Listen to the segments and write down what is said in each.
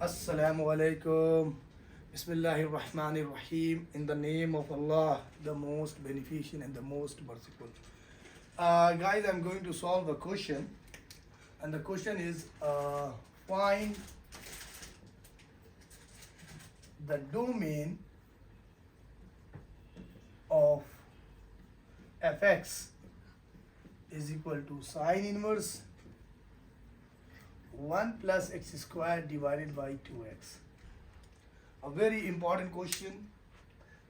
Assalamu alaikum. Bismillahir Rahmanir Rahim. In the name of Allah, the most beneficent and the most merciful. Guys, I'm going to solve a question, and the question is find the domain of fx is equal to sine inverse 1 plus x squared divided by 2x. A very important question.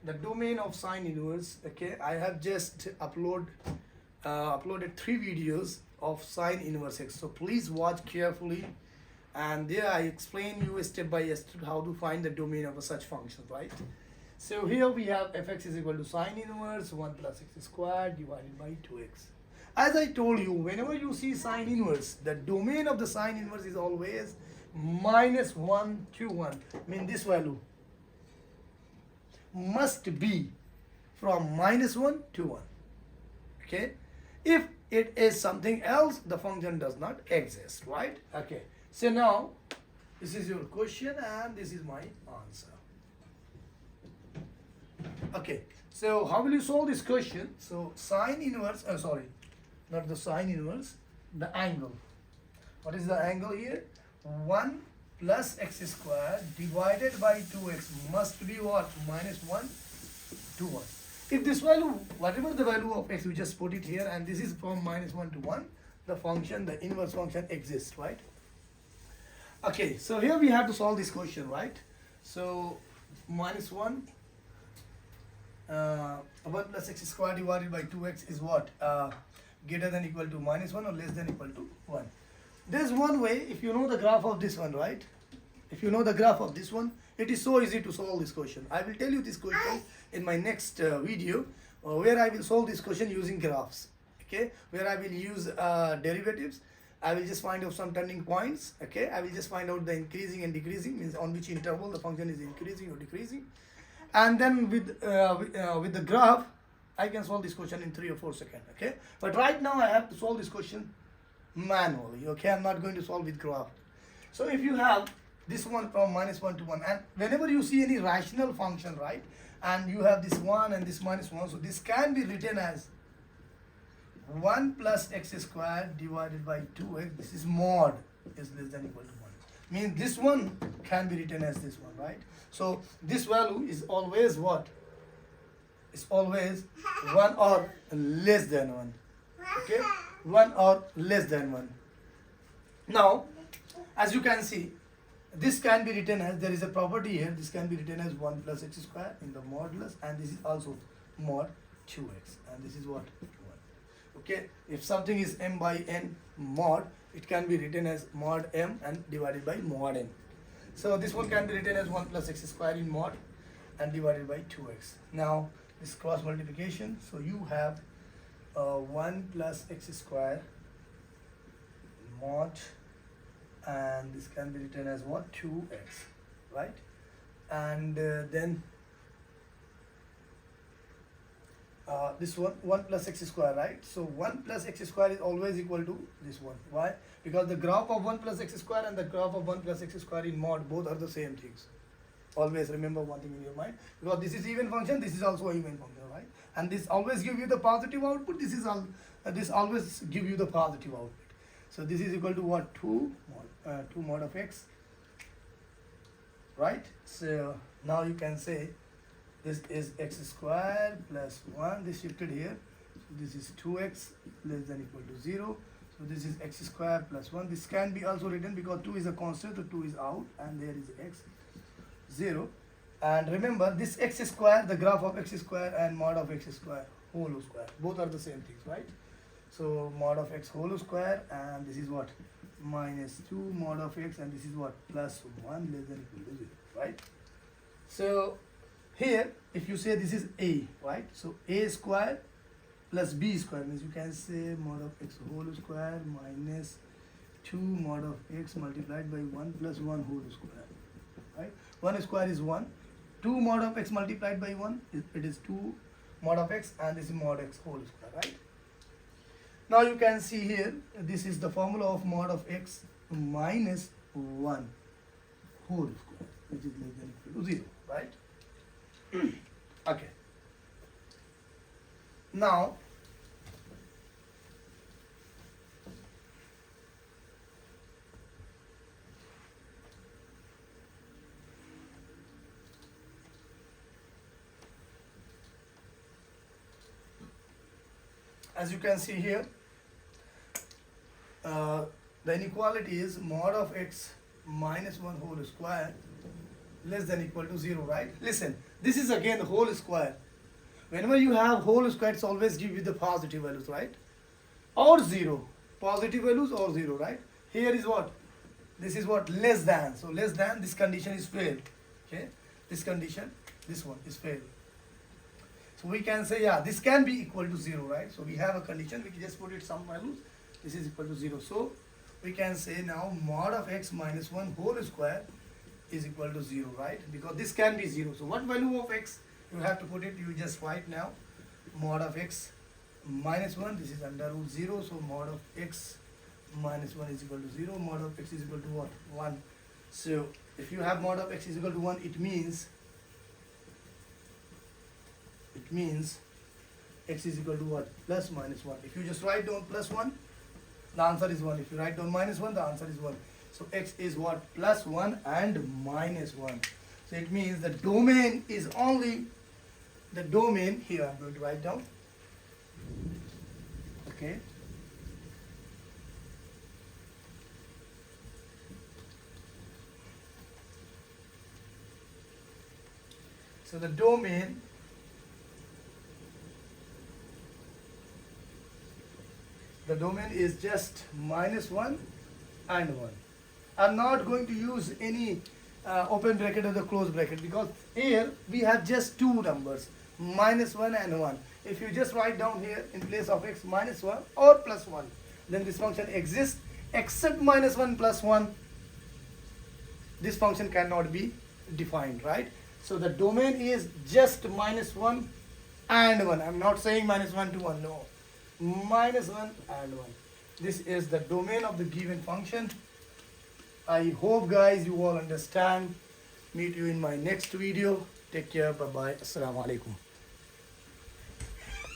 The domain of sine inverse. Okay, I have just uploaded 3 videos of sine inverse x. So please watch carefully, and there I explain you step by step how to find the domain of a such function, right? So here we have fx is equal to sine inverse 1 plus x squared divided by 2x. As I told you, whenever you see sine inverse, the domain of the sine inverse is always minus 1 to 1. I mean, this value must be from minus 1 to 1. Okay? If it is something else, the function does not exist, right? Okay. So now, this is your question and this is my answer. Okay. So how will you solve this question? So sine inverse, not the sine inverse, the angle. What is the angle here? 1 plus x squared divided by 2x must be what? Minus 1 to 1. If this value, whatever the value of x, we just put it here, and this is from minus 1 to 1, the function, the inverse function exists, right? Okay, so here we have to solve this question, right? So minus 1 plus x squared divided by 2x is what? Greater than equal to minus 1 or less than equal to 1. There's one way, if you know the graph of this one, right? If you know the graph of this one, it is so easy to solve this question. I will tell you this question in my next video where I will solve this question using graphs. Okay, where I will use derivatives. I will just find out some turning points. Okay, I will just find out the increasing and decreasing, means on which interval the function is increasing or decreasing. And then with the graph, I can solve this question in 3 or 4 seconds. Okay, but right now I have to solve this question manually. Okay, I'm not going to solve with graph. So if you have this one from minus 1 to 1, and whenever you see any rational function, right, and you have this 1 and this minus 1, so this can be written as 1 plus x squared divided by 2x. This is mod is less than equal to 1. Means this one can be written as this one, right? So this value is always what? It's always 1 or less than 1. Okay, 1 or less than 1. Now, as you can see, this can be written as, there is a property here, this can be written as 1 plus x squared in the modulus, and this is also mod 2x, and this is what? 1. Okay, if something is m by n mod, it can be written as mod m and divided by mod n. So this one can be written as 1 plus x squared in mod and divided by 2x. Now, this cross multiplication, so you have 1 plus x squared mod, and this can be written as what? 2x, right? And then this one 1 plus x square, right? So 1 plus x square is always equal to this one. Why? Because the graph of 1 plus x square and the graph of 1 plus x square in mod, both are the same things. Always remember one thing in your mind, because this is even function, this is also a even function, right? And this always give you the positive output. This is all. This always give you the positive output. So this is equal to what? 2 mod of x, right? So now you can say this is x squared plus 1. This shifted here. So this is 2x less than equal to 0. So this is x squared plus 1. This can be also written because 2 is a constant, so 2 is out, and there is x 0. And remember, this x square, the graph of x square and mod of x square whole square, both are the same things, right? So mod of x whole square, and this is what? Minus 2 mod of x, and this is what? Plus 1 less than equal to 0, right? So here, if you say this is a, right? So a square plus b square means you can say mod of x whole square minus 2 mod of x multiplied by 1 plus 1 whole square, right? 1 square is 1. 2 mod of x multiplied by 1, it is 2 mod of x, and this is mod x whole square, right? Now you can see here, this is the formula of mod of x minus 1 whole square, which is less than equal to 0, right? Okay. Now, as you can see here, the inequality is mod of x minus 1 whole square less than equal to 0, right? Listen, this is again the whole square. Whenever you have whole square, it's always give you the positive values, right? Or 0. Positive values or 0, right? Here is what? This is what? Less than. So less than, this condition is failed. Okay? This condition, this one is failed. So we can say, yeah, this can be equal to 0, right? So we have a condition, we can just put it some values. This is equal to 0. So we can say now mod of x minus 1 whole square is equal to 0, right? Because this can be 0. So what value of x you have to put it? You just write now mod of x minus 1. This is under root 0. So mod of x minus 1 is equal to 0. Mod of x is equal to what? 1. So if you have mod of x is equal to 1, it means x is equal to what? Plus minus 1. If you just write down plus 1, the answer is 1. If you write down minus 1, the answer is 1. So x is what? Plus 1 and minus 1. So it means the domain is only the domain. Here I'm going to write down. Okay. So the domain is just minus 1 and 1. I'm not going to use any open bracket or the close bracket, because here we have just two numbers, minus 1 and 1. If you just write down here in place of x minus 1 or plus 1, then this function exists, except minus 1 plus 1. This function cannot be defined, right? So the domain is just minus 1 and 1. I'm not saying minus 1 to 1, no. Minus 1 and 1. This is the domain of the given function. I hope guys you all understand. Meet you in my next video. Take care. Bye bye. Assalamu alaikum.